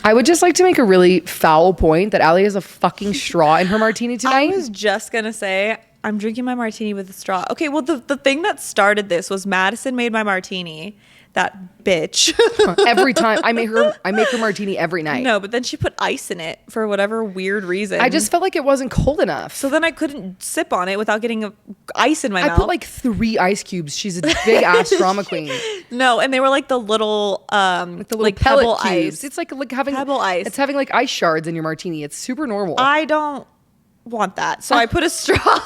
I would just like to make a really foul point that Allie has a fucking straw in her martini tonight. I was just going to say, I'm drinking my martini with a straw. Okay, well, the thing that started this was Madison made my martini. That bitch. Every time I make her martini every night. No, but then she put ice in it for whatever weird reason. I just felt like it wasn't cold enough. So then I couldn't sip on it without getting ice in my mouth. I put like 3 ice cubes. She's a big ass drama queen. No, and they were like the little like pebble cubes. ice. It's like having pebble ice. It's having like ice shards in your martini. It's super normal. I don't want that. So I put a straw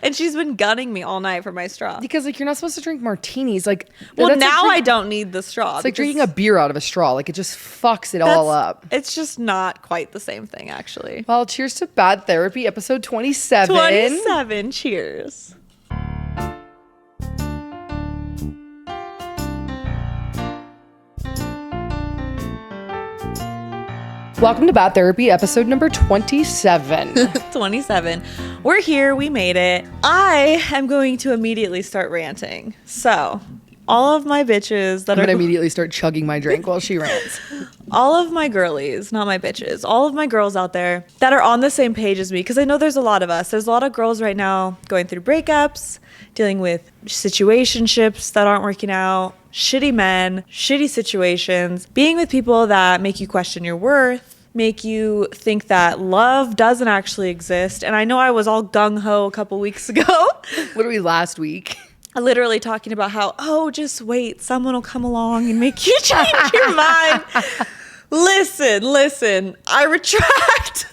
and she's been gunning me all night for my straw. Because like you're not supposed to drink martinis. Like well, now I don't need the straw. It's like drinking a beer out of a straw. Like it just fucks it all up. It's just not quite the same thing, actually. Well, cheers to Bad Therapy, episode 27. 27. Cheers. Welcome to Bad Therapy, episode number 27. 27. We're here. We made it. I am going to immediately start ranting. So, all of my bitches that I'm going to immediately start chugging my drink while she rants. All of my girlies, not my bitches, all of my girls out there that are on the same page as me, because I know there's a lot of us. There's a lot of girls right now going through breakups, dealing with situationships that aren't working out, shitty men, shitty situations, being with people that make you question your worth, make you think that love doesn't actually exist. And I know I was all gung-ho a couple weeks ago. Literally last week. Literally talking about how, oh, just wait, someone will come along and make you change your mind. Listen, I retract.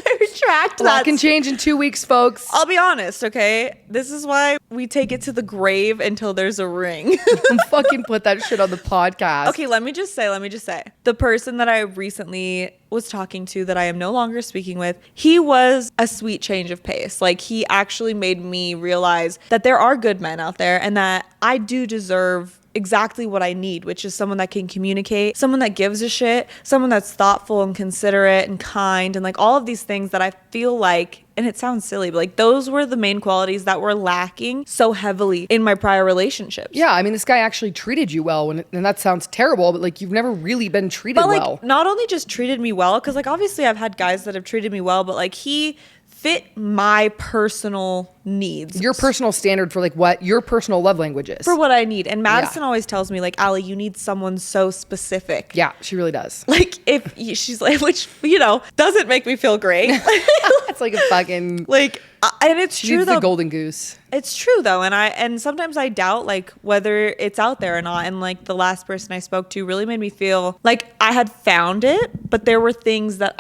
A lot can change in 2 weeks, folks. I'll be honest, okay? This is why we take it to the grave until there's a ring. Fucking put that shit on the podcast. Okay, let me just say. The person that I recently was talking to that I am no longer speaking with, he was a sweet change of pace. Like, he actually made me realize that there are good men out there and that I do deserve exactly what I need, which is someone that can communicate, someone that gives a shit, someone that's thoughtful and considerate and kind, and like all of these things that I feel like, and it sounds silly, but like those were the main qualities that were lacking so heavily in my prior relationships. Yeah, I mean, this guy actually treated you well, and that sounds terrible, but like you've never really been treated but, like, well. Not only just treated me well, because like obviously I've had guys that have treated me well, but like he fit my personal needs. Your personal standard for like what your personal love language is. For what I need. And Madison always tells me like, Allie, you need someone so specific. Yeah, she really does. Like she's like, which, you know, doesn't make me feel great. It's like a fucking like, and it's she true needs though. The golden goose. It's true though. And sometimes I doubt like whether it's out there or not. And like the last person I spoke to really made me feel like I had found it, but there were things that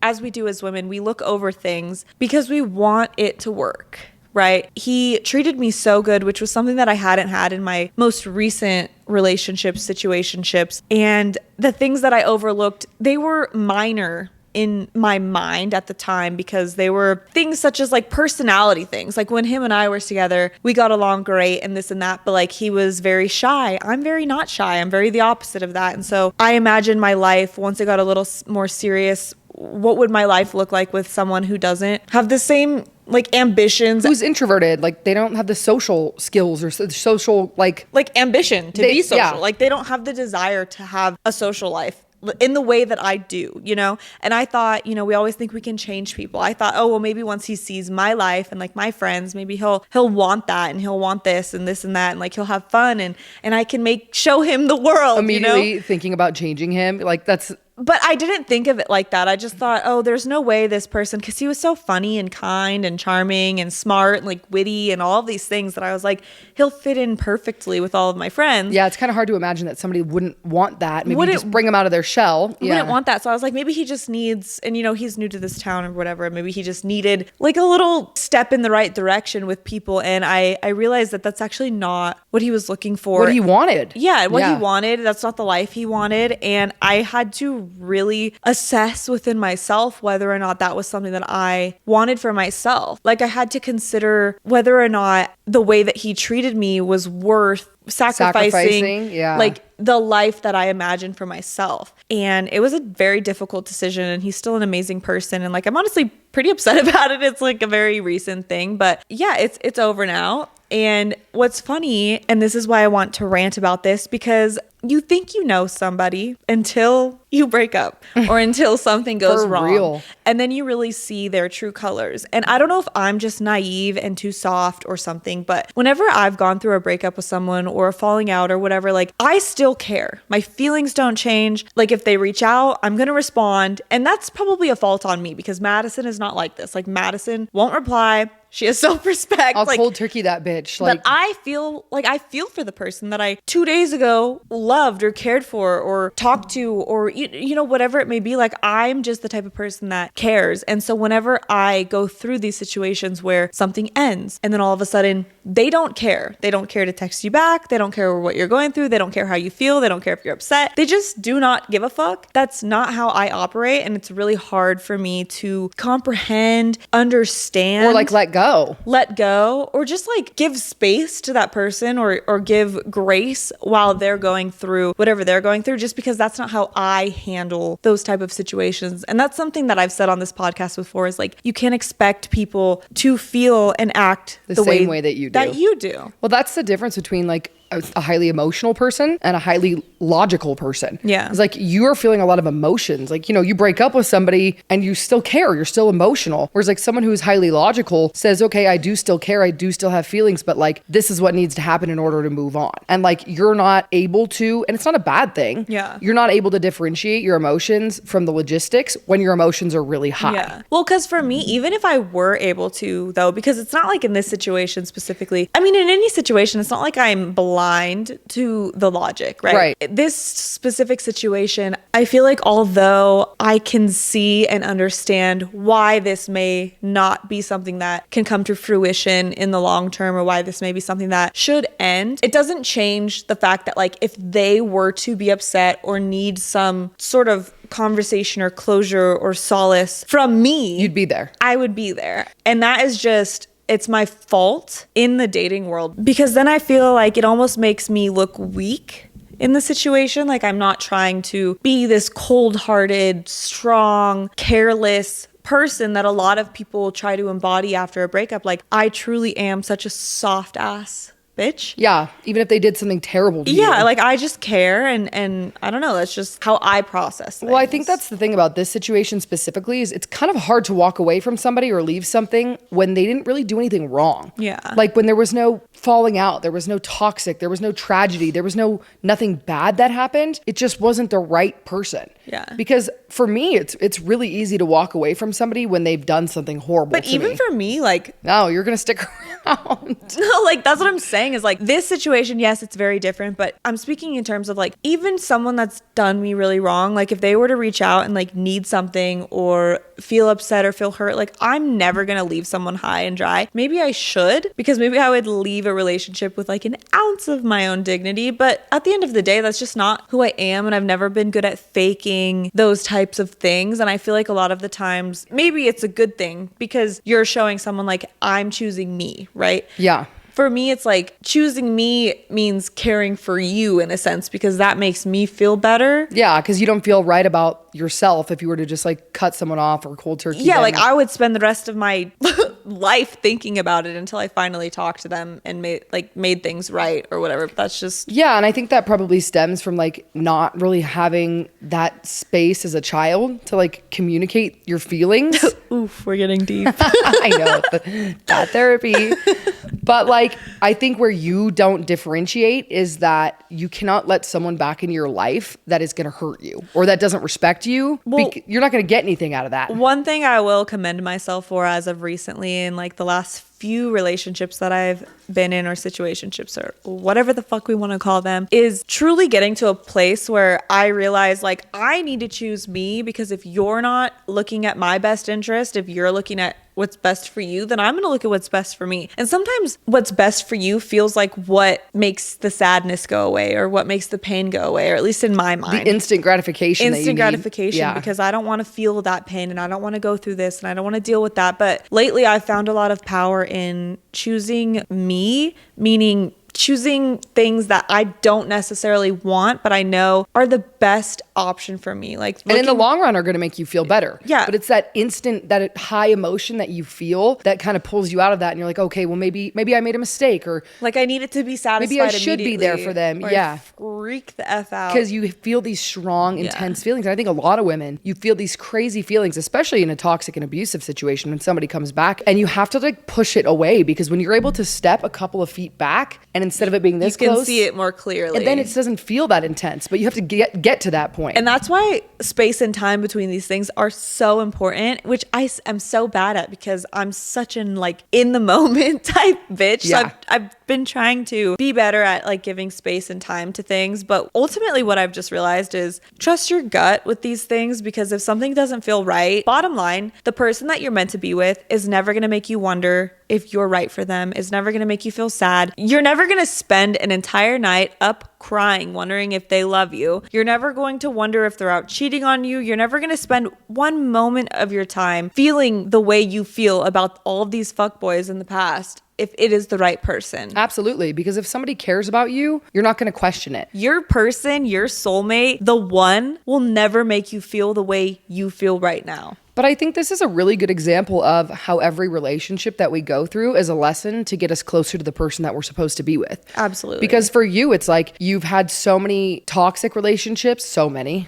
as we do as women, we look over things because we want it to work, right? He treated me so good, which was something that I hadn't had in my most recent relationships, situationships. And the things that I overlooked, they were minor in my mind at the time because they were things such as like personality things. Like when him and I were together, we got along great and this and that, but like he was very shy. I'm very not shy. I'm very the opposite of that. And so I imagined my life once it got a little more serious. What would my life look like with someone who doesn't have the same like ambitions? Who's introverted? Like they don't have the social skills or social like ambition to be social. Yeah. Like they don't have the desire to have a social life in the way that I do, you know? And I thought, you know, we always think we can change people. I thought, oh, well, maybe once he sees my life and like my friends, maybe he'll want that and he'll want this and this and that. And like, he'll have fun and I can show him the world, immediately, you know? Thinking about changing him. Like that's... But I didn't think of it like that. I just thought, oh, there's no way this person, because he was so funny and kind and charming and smart and like witty and all of these things that I was like, he'll fit in perfectly with all of my friends. Yeah, it's kind of hard to imagine that somebody wouldn't want that. Maybe just bring them out of their shell. Wouldn't want that. So I was like, maybe he just needs, and you know, he's new to this town or whatever. Maybe he just needed like a little step in the right direction with people. And I realized that that's actually not what he was looking for. What he wanted. Yeah, what he wanted. That's not the life he wanted. And I had to really assess within myself whether or not that was something that I wanted for myself. Like I had to consider whether or not the way that he treated me was worth sacrificing like the life that I imagined for myself. And it was a very difficult decision, and he's still an amazing person. And like, I'm honestly pretty upset about it. It's like a very recent thing, but yeah, it's over now. And what's funny, and this is why I want to rant about this, because you think you know somebody until you break up or until something goes For wrong. real. And then you really see their true colors. And I don't know if I'm just naive and too soft or something, but whenever I've gone through a breakup with someone or a falling out or whatever, like I still care. My feelings don't change. Like if they reach out, I'm going to respond. And that's probably a fault on me because Madison is not like this. Like Madison won't reply. She has self-respect. I'll like, cold turkey that bitch. Like, but I feel for the person that I 2 days ago loved or cared for or talked to or, you know, whatever it may be. Like I'm just the type of person that cares. And so whenever I go through these situations where something ends and then all of a sudden they don't care. They don't care to text you back. They don't care what you're going through. They don't care how you feel. They don't care if you're upset. They just do not give a fuck. That's not how I operate. And it's really hard for me to comprehend, understand. or like Let go, or just like give space to that person or give grace while they're going through whatever they're going through, just because that's not how I handle those type of situations. And that's something that I've said on this podcast before is like, you can't expect people to feel and act the same way that you do. Well, that's the difference between like a highly emotional person and a highly logical person. Yeah. It's like you are feeling a lot of emotions. Like, you know, you break up with somebody and you still care. You're still emotional. Whereas like someone who's highly logical says, okay, I do still care. I do still have feelings, but like this is what needs to happen in order to move on. And like you're not able to, and it's not a bad thing. Yeah. You're not able to differentiate your emotions from the logistics when your emotions are really high. Yeah. Well, because for me, even if I were able to, though, because it's not like in this situation specifically, I mean, in any situation, it's not like I'm blind to the logic, right? This specific situation, I feel like although I can see and understand why this may not be something that can come to fruition in the long term or why this may be something that should end, it doesn't change the fact that like if they were to be upset or need some sort of conversation or closure or solace from me, You'd be there. I would be there. And that is just, it's my fault in the dating world because then I feel like it almost makes me look weak in the situation. Like I'm not trying to be this cold-hearted, strong, careless person that a lot of people try to embody after a breakup. Like I truly am such a soft ass bitch. Yeah, even if they did something terrible to you. Yeah, like I just care and I don't know, that's just how I process things. Well, I think that's the thing about this situation specifically is it's kind of hard to walk away from somebody or leave something when they didn't really do anything wrong. Yeah. Like when there was no falling out, there was no toxic, there was no tragedy, there was nothing bad that happened. It just wasn't the right person. Yeah. Because for me, it's really easy to walk away from somebody when they've done something horrible But to even me. for me, like No, you're going to stick around. no, like that's what I'm saying is like this situation, yes, it's very different, but I'm speaking in terms of like even someone that's done me really wrong, like if they were to reach out and like need something or feel upset or feel hurt, like I'm never gonna leave someone high and dry. Maybe I should, because maybe I would leave a relationship with like an ounce of my own dignity, but at the end of the day, that's just not who I am, and I've never been good at faking those types of things. And I feel like a lot of the times maybe it's a good thing because you're showing someone like I'm choosing me, right? Yeah. For me, it's like choosing me means caring for you in a sense, because that makes me feel better. Yeah, because you don't feel right about yourself if you were to just like cut someone off or cold turkey. Yeah, them. like I would spend the rest of my life thinking about it until I finally talked to them and made things right or whatever. But that's just Yeah, and I think that probably stems from like not really having that space as a child to like communicate your feelings. oof, we're getting deep. I know, that therapy. But like, I think where you don't differentiate is that you cannot let someone back in your life that is going to hurt you or that doesn't respect you. Well, You're not going to get anything out of that. One thing I will commend myself for as of recently in like the last few relationships that I've been in, or situationships, or whatever the fuck we want to call them, is truly getting to a place where I realize like I need to choose me, because if you're not looking at my best interest, if you're looking at what's best for you, then I'm going to look at what's best for me. And sometimes what's best for you feels like what makes the sadness go away or what makes the pain go away, or at least in my mind. The instant gratification. Instant because I don't want to feel that pain and I don't want to go through this and I don't want to deal with that. But lately I've found a lot of power in choosing me, meaning choosing things that I don't necessarily want, but I know are the best option for me. Like, and in the long run are going to make you feel better. Yeah. But it's that instant, that high emotion that you feel that kind of pulls you out of that. And you're like, okay, well, maybe I made a mistake, or like I need it to be satisfied. maybe I should be there for them. Or Yeah. freak the F out. Because you feel these strong, intense feelings. And I think a lot of women, you feel these crazy feelings, especially in a toxic and abusive situation when somebody comes back, and you have to like push it away, because when you're able to step a couple of feet back, and instead of it being this you can close, see it more clearly. and then it doesn't feel that intense, but you have to get to that point. And that's why space and time between these things are so important, which I am so bad at, because I'm such an like in the moment type bitch. Yeah. So I've been trying to be better at like giving space and time to things. But ultimately what I've just realized is trust your gut with these things, because if something doesn't feel right, bottom line, the person that you're meant to be with is never going to make you wonder if you're right for them, is never going to make you feel sad. You're never going to spend an entire night up crying, wondering if they love you. You're never going to wonder if they're out cheating on you. You're never going to spend one moment of your time feeling the way you feel about all of these fuckboys in the past if it is the right person. Absolutely. Because if somebody cares about you, you're not going to question it. Your person, your soulmate, the one will never make you feel the way you feel right now. But I think this is a really good example of how every relationship that we go through is a lesson to get us closer to the person that we're supposed to be with. Absolutely. Because for you, it's like you've had so many toxic relationships, so many.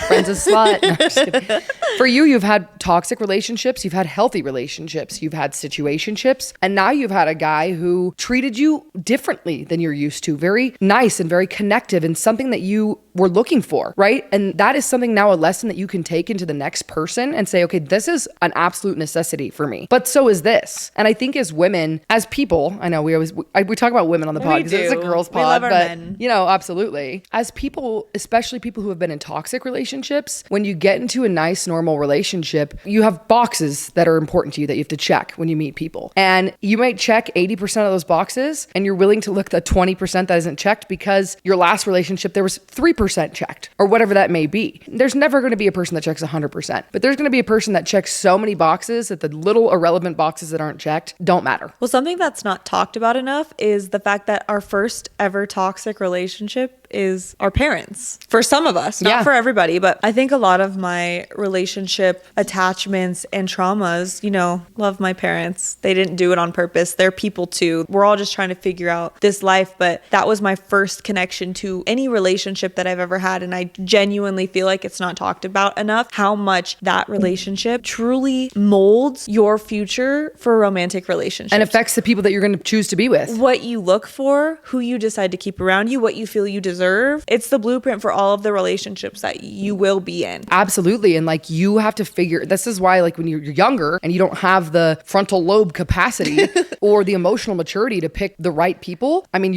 Friend's a slut. No, I'm just kidding. For you, you've had toxic relationships, you've had healthy relationships, you've had situationships, and now you've had a guy who treated you differently than you're used to, very nice and very connective, and something that you were looking for, right? And that is something now, a lesson that you can take into the next person and say, okay, this is an absolute necessity for me. But so is this. And I think as women, as people, I know we talk about women on the pod because it's a girls pod, love our but men. you know, absolutely. As people, especially people who have been in toxic relationships, when you get into a nice, normal relationship, you have boxes that are important to you that you have to check when you meet people. And you might check 80% of those boxes, and you're willing to look at the 20% that isn't checked because your last relationship, there was 3% checked, or whatever that may be. There's never going to be a person that checks 100%, but there's going to be a person that checks so many boxes that the little irrelevant boxes that aren't checked don't matter. Well, something that's not talked about enough is the fact that our first ever toxic relationship is our parents. For some of us, not for everybody, but I think a lot of my relationship attachments and traumas, you know, love my parents. They didn't do it on purpose. They're people too. We're all just trying to figure out this life, but that was my first connection to any relationship that I've ever had. And I genuinely feel like it's not talked about enough how much that relationship truly molds your future for romantic relationships. And affects the people that you're going to choose to be with. What you look for, who you decide to keep around you, what you feel you deserve. It's the blueprint for all of the relationships that you will be in. Absolutely. And like, you have to figure, this is why like when you're younger and you don't have the frontal lobe capacity or the emotional maturity to pick the right people, I mean,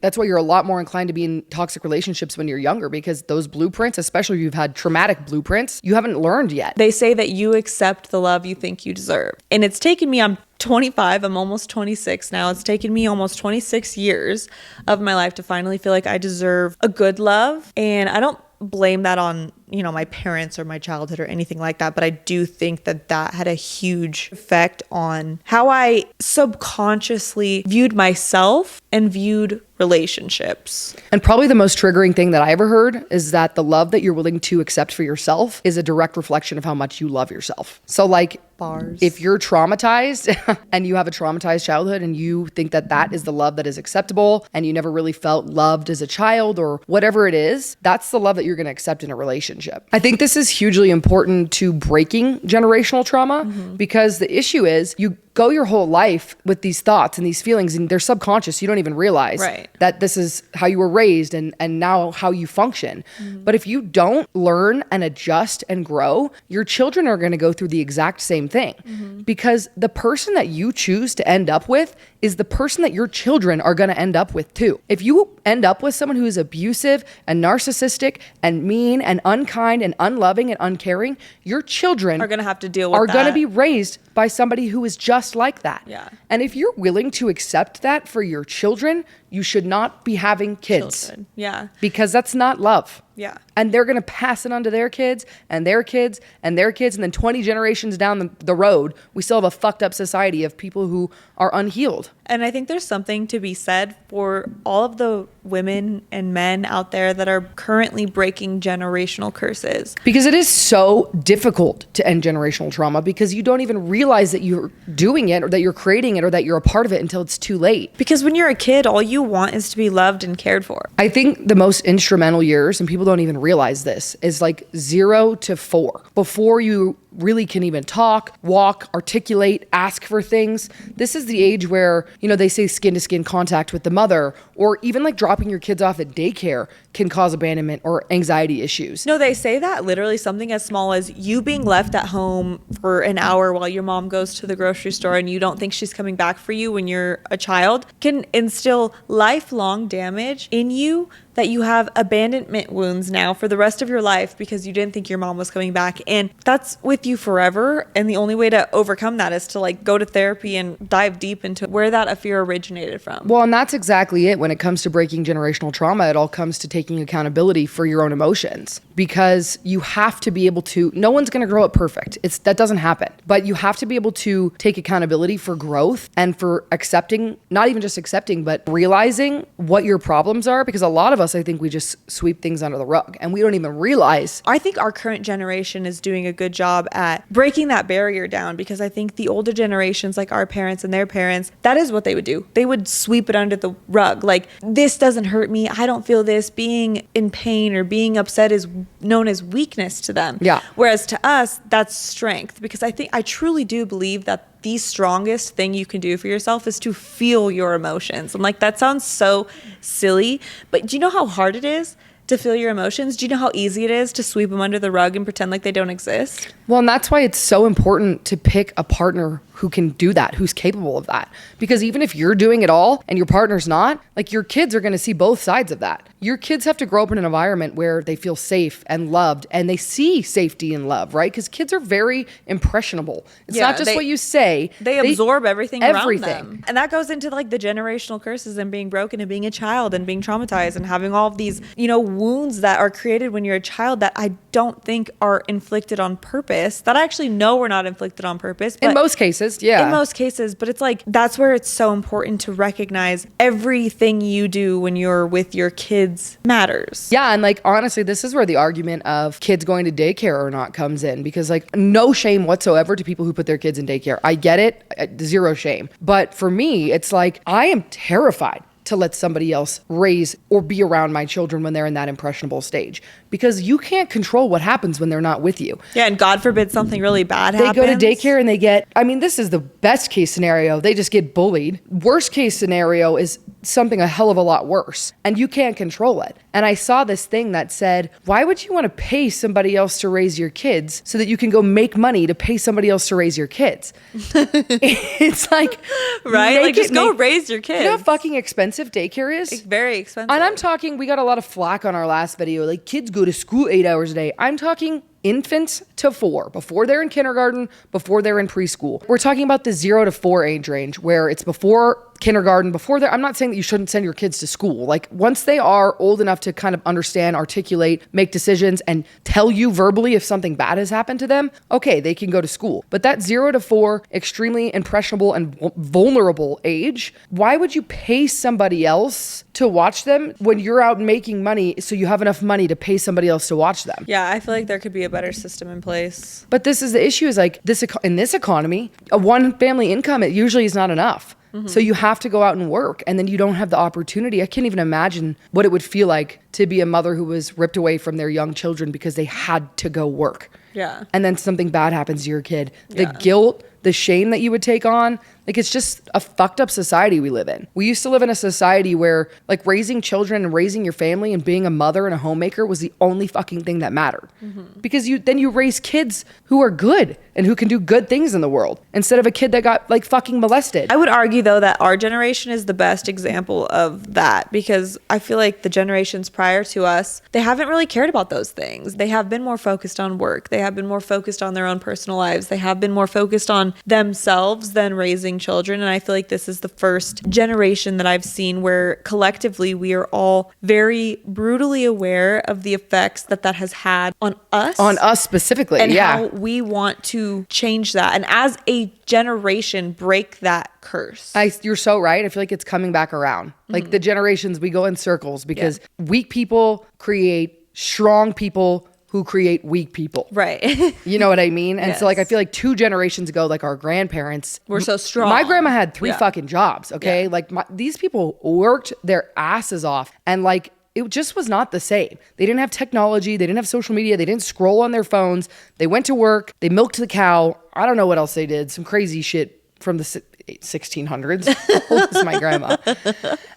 that's why you're a lot more inclined to be in toxic relationships when you're younger, because those blueprints, especially if you've had traumatic blueprints, you haven't learned yet. They say that you accept the love you think you deserve. And it's taken me, I'm 25, I'm almost 26 now. It's taken me almost 26 years of my life to finally feel like I deserve a good love. And I don't blame that on, you know, my parents or my childhood or anything like that, but I do think that that had a huge effect on how I subconsciously viewed myself and viewed relationships. And probably the most triggering thing that I ever heard is that the love that you're willing to accept for yourself is a direct reflection of how much you love yourself. So like, Bars. If you're traumatized and you have a traumatized childhood and you think that that is the love that is acceptable and you never really felt loved as a child or whatever it is, that's the love that you're going to accept in a relationship. I think this is hugely important to breaking generational trauma because the issue is you go your whole life with these thoughts and these feelings and they're subconscious. You don't even realize that this is how you were raised and now how you function. But if you don't learn and adjust and grow, your children are going to go through the exact same thing because the person that you choose to end up with is the person that your children are going to end up with too. If you end up with someone who is abusive and narcissistic and mean and unkind and unloving and uncaring, your children are going to have to deal with are that. going to be raised by somebody who is just like that. Yeah. And if you're willing to accept that for your children, you should not be having kids. Yeah. Because that's not love. Yeah. And they're going to pass it on to their kids and their kids and their kids. And then 20 generations down the road, we still have a fucked up society of people who are unhealed. And I think there's something to be said for all of the women and men out there that are currently breaking generational curses. Because it is so difficult to end generational trauma because you don't even realize that you're doing it or that you're creating it or that you're a part of it until it's too late. Because when you're a kid, all you want is to be loved and cared for. I think the most instrumental years, and people don't even realize this, is like 0 to 4. Before you really can even talk, walk, articulate, ask for things. This is the age where, you know, they say skin to skin contact with the mother, or even like dropping your kids off at daycare can cause abandonment or anxiety issues. No, they say that literally something as small as you being left at home for an hour while your mom goes to the grocery store and you don't think she's coming back for you when you're a child can instill lifelong damage in you, that you have abandonment wounds now for the rest of your life because you didn't think your mom was coming back. And that's with you forever. And the only way to overcome that is to like go to therapy and dive deep into where that fear originated from. Well, and that's exactly it. When it comes to breaking generational trauma, it all comes to taking accountability for your own emotions, because you have to be able to, no one's going to grow up perfect. That doesn't happen, but you have to be able to take accountability for growth and for accepting, not even just accepting, but realizing what your problems are. Because a lot of us, I think we just sweep things under the rug and we don't even realize. I think our current generation is doing a good job at breaking that barrier down, because I think the older generations, like our parents and their parents, that is what they would do. They would sweep it under the rug. Like, this doesn't hurt me. I don't feel this. Being in pain or being upset is known as weakness to them. Yeah. Whereas to us, that's strength, because I truly do believe that the strongest thing you can do for yourself is to feel your emotions. I'm like, that sounds so silly, but do you know how hard it is to feel your emotions? Do you know how easy it is to sweep them under the rug and pretend like they don't exist? Well, and that's why it's so important to pick a partner who can do that, who's capable of that. Because even if you're doing it all and your partner's not, like, your kids are going to see both sides of that. Your kids have to grow up in an environment where they feel safe and loved and they see safety and love, right? Because kids are very impressionable. It's not just what you say. They absorb everything around them. And that goes into like the generational curses and being broken and being a child and being traumatized and having all of these, you know, wounds that are created when you're a child that I don't think are inflicted on purpose, that I actually know were not inflicted on purpose. But in most cases, yeah. In most cases, but it's like, that's where it's so important to recognize everything you do when you're with your kids matters. Yeah, and like, honestly, this is where the argument of kids going to daycare or not comes in, because like, no shame whatsoever to people who put their kids in daycare. I get it, zero shame. But for me, it's like, I am terrified to let somebody else raise or be around my children when they're in that impressionable stage, because you can't control what happens when they're not with you. Yeah, and God forbid something really bad happens. They go to daycare and they get, I mean, this is the best case scenario. They just get bullied. Worst case scenario is something a hell of a lot worse, and you can't control it. And I saw this thing that said, why would you want to pay somebody else to raise your kids so that you can go make money to pay somebody else to raise your kids? It's like, right? Like, just go raise your kids. You know how fucking expensive daycare is? It's very expensive. And I'm talking, we got a lot of flack on our last video, like, kids go to school 8 hours a day. I'm talking infants to 4, before they're in kindergarten, before they're in preschool. We're talking about the 0 to 4 age range, where it's before kindergarten, before they're, I'm not saying that you shouldn't send your kids to school. Like, once they are old enough to kind of understand, articulate, make decisions, and tell you verbally if something bad has happened to them, okay, they can go to school. But that 0 to 4, extremely impressionable and vulnerable age, why would you pay somebody else to watch them when you're out making money so you have enough money to pay somebody else to watch them? Yeah, I feel like there could be a better system in place. But this is the issue, is like, this in this economy, a one family income, it usually is not enough. Mm-hmm. So you have to go out and work, and then you don't have the opportunity. I can't even imagine what it would feel like to be a mother who was ripped away from their young children because they had to go work. Yeah. And then something bad happens to your kid. The guilt, the shame that you would take on, like, it's just a fucked up society we live in. We used to live in a society where, like, raising children and raising your family and being a mother and a homemaker was the only fucking thing that mattered. Mm-hmm. Because you raise kids who are good and who can do good things in the world, instead of a kid that got, like, fucking molested. I would argue, though, that our generation is the best example of that, because I feel like the generations prior to us, they haven't really cared about those things. They have been more focused on work. They have been more focused on their own personal lives. They have been more focused on on themselves than raising children. And I feel like this is the first generation that I've seen where collectively we are all very brutally aware of the effects that that has had on us. On us specifically, and yeah. how we want to change that. And as a generation, break that curse. You're so right. I feel like it's coming back around. Like the generations, we go in circles because weak people create strong people who create weak people. Right. You know what I mean? And so like, I Yes. feel like 2 generations ago, like our grandparents We're so strong. My grandma had 3 Yeah. fucking jobs. Okay. Yeah. Like these people worked their asses off, and like, it just was not the same. They didn't have technology. They didn't have social media. They didn't scroll on their phones. They went to work. They milked the cow. I don't know what else they did. Some crazy shit from the 1600s. How old is my grandma?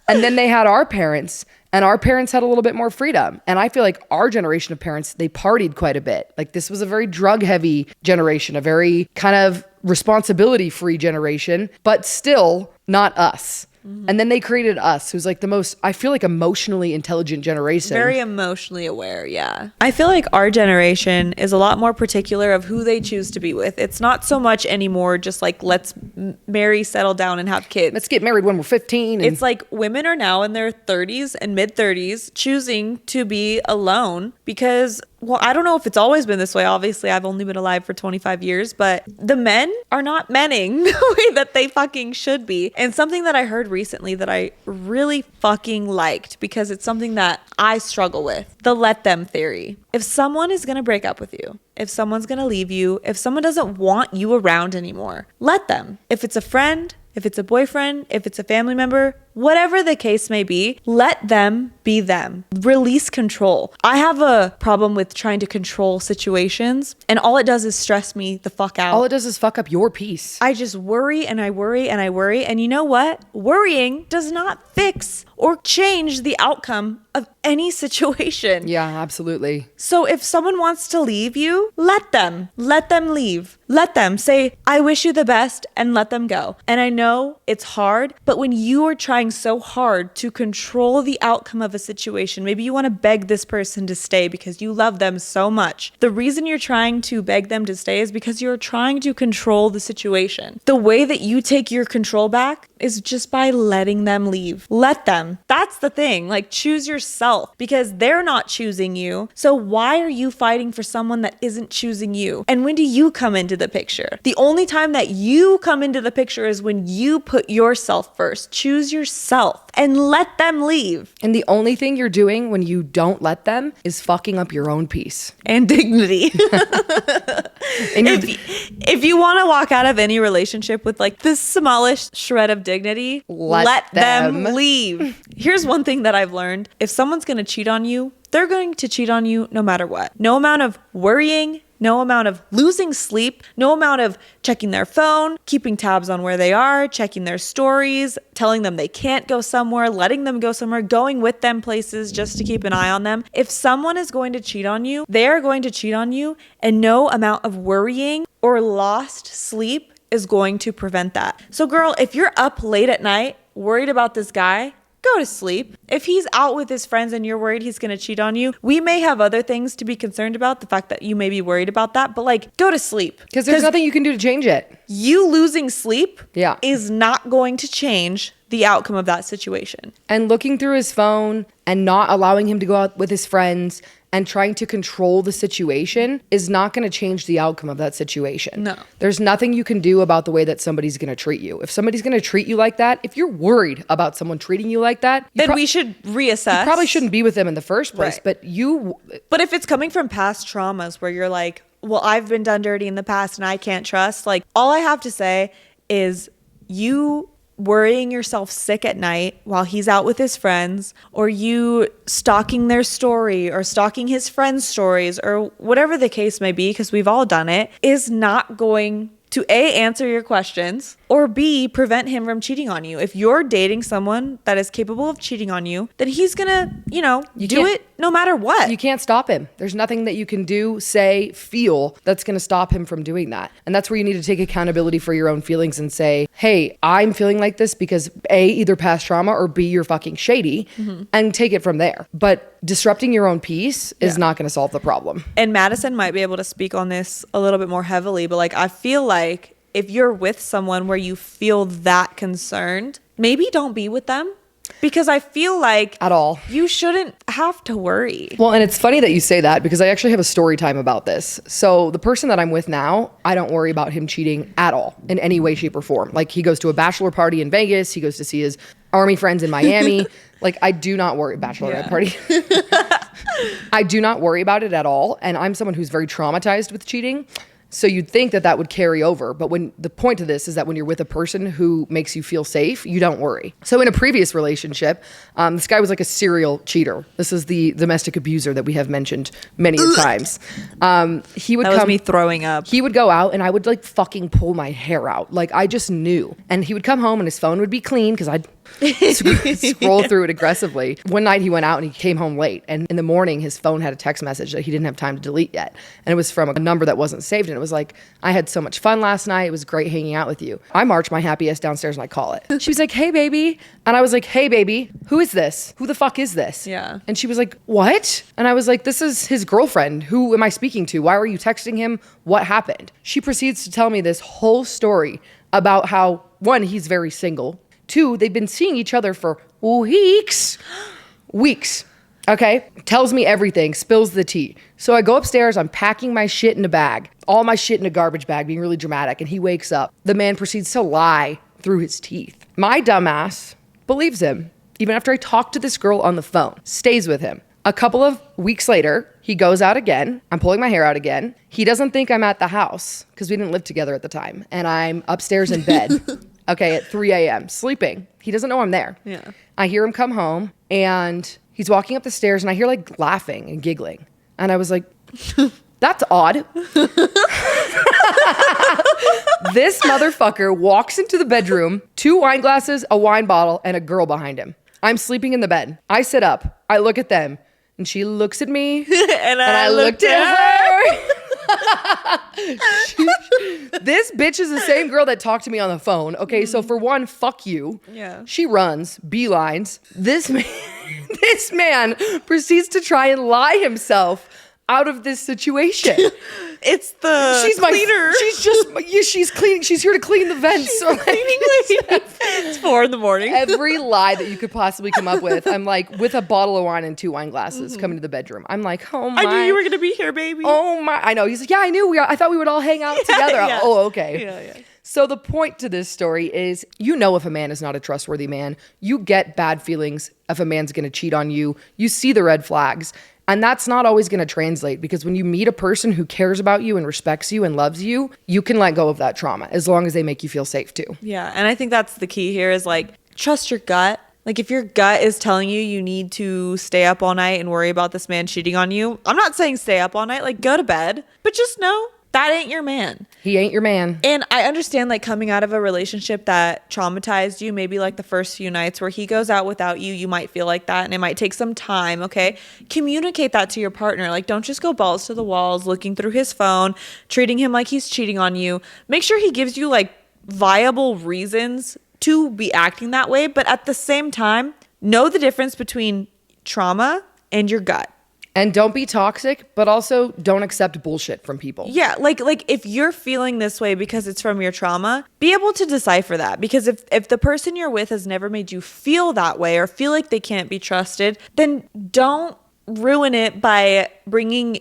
And then they had our parents, and our parents had a little bit more freedom. And I feel like our generation of parents, they partied quite a bit. Like this was a very drug heavy generation, a very kind of responsibility free generation, but still not us. And then they created us, who's like the most, I feel like, emotionally intelligent generation. Very emotionally aware, yeah. I feel like our generation is a lot more particular of who they choose to be with. It's not so much anymore just like, let's marry, settle down, and have kids. Let's get married when we're 15. It's like women are now in their 30s and mid 30s choosing to be alone because, well, I don't know if it's always been this way. Obviously, I've only been alive for 25 years, but the men are not menning the way that they fucking should be. And something that I heard recently that I really fucking liked, because it's something that I struggle with, the let them theory. If someone is going to break up with you, if someone's going to leave you, if someone doesn't want you around anymore, let them. If it's a friend, if it's a boyfriend, if it's a family member, whatever the case may be, let them be them. Release control. I have a problem with trying to control situations, and all it does is stress me the fuck out. all it does is fuck up your peace. I just worry and I worry and I worry. And you know what? Worrying does not fix or change the outcome of any situation. Yeah, absolutely. So if someone wants to leave you, let them. Let them leave. Let them say, I wish you the best, and let them go. And I know it's hard, but when you are trying so hard to control the outcome of a situation, maybe you want to beg this person to stay because you love them so much. The reason you're trying to beg them to stay is because you're trying to control the situation. The way that you take your control back is just by letting them leave. Let them. That's the thing. Like, choose yourself, because they're not choosing you. So why are you fighting for someone that isn't choosing you? And when do you come into the picture? The only time that you come into the picture is when you put yourself first. Choose yourself and let them leave. And the only thing you're doing when you don't let them is fucking up your own peace. And dignity. And if you want to walk out of any relationship with like the smallest shred of dignity, let them leave. Here's one thing that I've learned. If someone's going to cheat on you, they're going to cheat on you no matter what. No amount of worrying, no amount of losing sleep, no amount of checking their phone, keeping tabs on where they are, checking their stories, telling them they can't go somewhere, letting them go somewhere, going with them places just to keep an eye on them. If someone is going to cheat on you, they are going to cheat on you, and no amount of worrying or lost sleep is going to prevent that. So girl, if you're up late at night worried about this guy, go to sleep. If he's out with his friends and you're worried he's going to cheat on you, we may have other things to be concerned about, the fact that you may be worried about that, but like, go to sleep. because there's nothing you can do to change it. You losing sleep Yeah. is not going to change the outcome of that situation. And looking through his phone and not allowing him to go out with his friends and trying to control the situation is not going to change the outcome of that situation. No. There's nothing you can do about the way that somebody's going to treat you. If somebody's going to treat you like that, if you're worried about someone treating you like that, Then we should reassess. you probably shouldn't be with them in the first place. Right. But But if it's coming from past traumas where you're like, well, I've been done dirty in the past and I can't trust, like, all I have to say is you worrying yourself sick at night while he's out with his friends, or you stalking their story or stalking his friends' stories, or whatever the case may be, because we've all done it, is not going to A, answer your questions, or B, prevent him from cheating on you. If you're dating someone that is capable of cheating on you, then he's gonna, do can't- it no matter what. you can't stop him. There's nothing that you can do, say, feel that's going to stop him from doing that. And that's where you need to take accountability for your own feelings and say, hey, I'm feeling like this because A, either past trauma, or B, you're fucking shady, and take it from there. But disrupting your own peace is not going to solve the problem. And Madison might be able to speak on this a little bit more heavily, but like, I feel like if you're with someone where you feel that concerned, maybe don't be with them. Because I feel like at all, you shouldn't have to worry. Well, and it's funny that you say that because I actually have a story time about this. So the person that I'm with now, I don't worry about him cheating at all in any way, shape, or form. Like, he goes to a bachelor party in Vegas. He goes to see his army friends in Miami. Like, I do not worry. Bachelorette party. I do not worry about it at all. And I'm someone who's very traumatized with cheating. So you'd think that that would carry over. But when the point of this is that when you're with a person who makes you feel safe, you don't worry. So in a previous relationship, this guy was like a serial cheater. This is the domestic abuser that we have mentioned many times. He would That was me throwing up. He would go out and I would like fucking pull my hair out. Like, I just knew. And he would come home and his phone would be clean because I'd scroll through it aggressively. One night he went out and he came home late. And in the morning, his phone had a text message that he didn't have time to delete yet. And it was from a number that wasn't saved. And it was like, I had so much fun last night. It was great hanging out with you. I march my happy ass downstairs and I call it. She was like, hey, baby. And I was like, hey, baby, who is this? Who the fuck is this? Yeah. And she was like, what? And I was like, this is his girlfriend. Who am I speaking to? Why were you texting him? What happened? She proceeds to tell me this whole story about how, one, he's very single. Two, they've been seeing each other for weeks. Okay? Tells me everything, spills the tea. So I go upstairs, I'm packing my shit in a bag, all my shit in a garbage bag, being really dramatic, and he wakes up. The man proceeds to lie through his teeth. My dumbass believes him, even after I talk to this girl on the phone, stays with him. A couple of weeks later, he goes out again. I'm pulling my hair out again. He doesn't think I'm at the house because we didn't live together at the time. And I'm upstairs in bed, okay, at 3 a.m., sleeping. He doesn't know I'm there. Yeah. I hear him come home and he's walking up the stairs and I hear like laughing and giggling. And I was like, that's odd. This motherfucker walks into the bedroom, 2 wine glasses, a wine bottle, and a girl behind him. I'm sleeping in the bed. I sit up. I look at them. And she looks at me. and I looked at her. This bitch is the same girl that talked to me on the phone. Okay, so for one, fuck you. Yeah. She runs, beelines. This man proceeds to try and lie himself out of this situation. It's the cleaner. She's cleaning. She's here to clean the vents. She's cleaning lady. It's 4 a.m. Every lie that you could possibly come up with, I'm like, with a bottle of wine and 2 wine glasses coming to the bedroom. I'm like, oh my. I knew you were going to be here, baby. Oh my. I know. He's like, yeah, I knew. I thought we would all hang out together. Yeah. Oh, okay. Yeah. So the point to this story is, you know, if a man is not a trustworthy man, you get bad feelings if a man's going to cheat on you. You see the red flags. And that's not always going to translate, because when you meet a person who cares about you and respects you and loves you, you can let go of that trauma as long as they make you feel safe too. Yeah. And I think that's the key here is like, trust your gut. Like, if your gut is telling you you need to stay up all night and worry about this man cheating on you, I'm not saying stay up all night, like go to bed, but just know that ain't your man. He ain't your man. And I understand, like, coming out of a relationship that traumatized you, maybe like the first few nights where he goes out without you, you might feel like that and it might take some time, okay? Communicate that to your partner. Like, don't just go balls to the walls, looking through his phone, treating him like he's cheating on you. Make sure he gives you, like, viable reasons to be acting that way. But at the same time, know the difference between trauma and your gut. And don't be toxic, but also don't accept bullshit from people. Yeah, like if you're feeling this way because it's from your trauma, be able to decipher that. Because if the person you're with has never made you feel that way or feel like they can't be trusted, then don't ruin it by bringing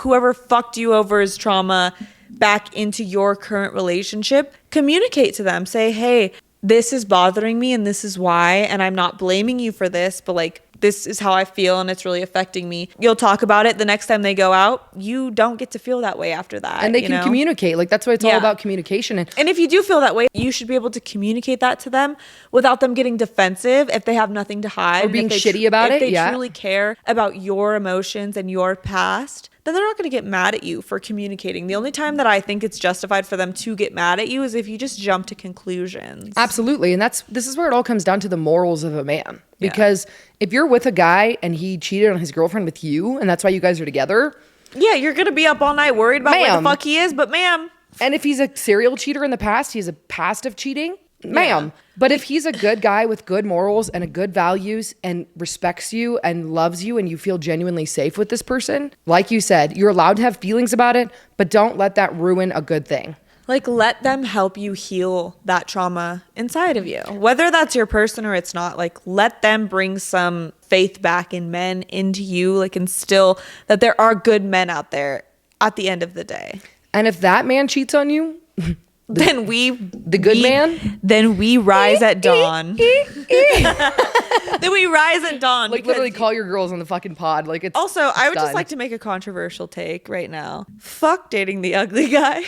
whoever fucked you over's trauma back into your current relationship. Communicate to them. Say, hey, this is bothering me and this is why, and I'm not blaming you for this, but like, this is how I feel and it's really affecting me. You'll talk about it the next time they go out. You don't get to feel that way after that. And they can communicate. Like, that's what it's all about, communication. And if you do feel that way, you should be able to communicate that to them without them getting defensive if they have nothing to hide. Or being shitty about it. If they truly care about your emotions and your past, then they're not going to get mad at you for communicating. The only time that I think it's justified for them to get mad at you is if you just jump to conclusions. Absolutely. And this is where it all comes down to the morals of a man. Because if you're with a guy and he cheated on his girlfriend with you, and that's why you guys are together. Yeah, you're going to be up all night worried about where the fuck he is, but ma'am. And if he's a serial cheater in the past, he's a past of cheating, ma'am. But if he's a good guy with good morals and a good values and respects you and loves you and you feel genuinely safe with this person, like you said, you're allowed to have feelings about it, but don't let that ruin a good thing. Like, let them help you heal that trauma inside of you. Whether that's your person or it's not, like, let them bring some faith back in men into you, like, instill that there are good men out there at the end of the day. And if that man cheats on you, then the good man, then we rise at dawn. Then we rise at dawn. like literally call your girls on the fucking pod. Like it's also, I would just done. like to make a controversial take right now. Fuck dating the ugly guy.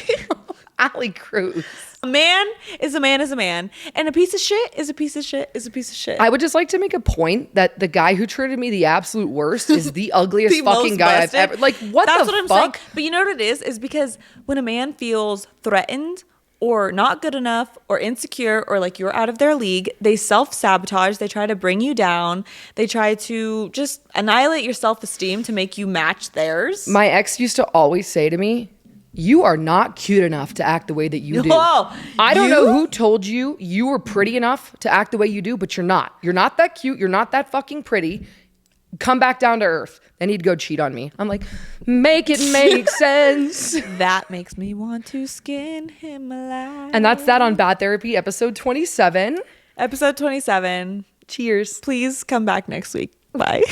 Allie Cruz. A man is a man is a man, and a piece of shit is a piece of shit is a piece of shit. I would just like to make a point that the guy who treated me the absolute worst is the ugliest The fucking most guy busted. I've ever. Like what That's the what I'm fuck? saying. But you know what it is because when a man feels threatened or not good enough or insecure or like you're out of their league, they self-sabotage. They try to bring you down. They try to just annihilate your self-esteem to make you match theirs. My ex used to always say to me, "You are not cute enough to act the way that you do." Oh, I don't know who told you you were pretty enough to act the way you do, but you're not. You're not that cute. You're not that fucking pretty. Come back down to earth. Then he'd go cheat on me. I'm like, make it make sense. That makes me want to skin him alive. And that's that on Bad Therapy, episode 27. Episode 27. Cheers. Please come back next week. Bye.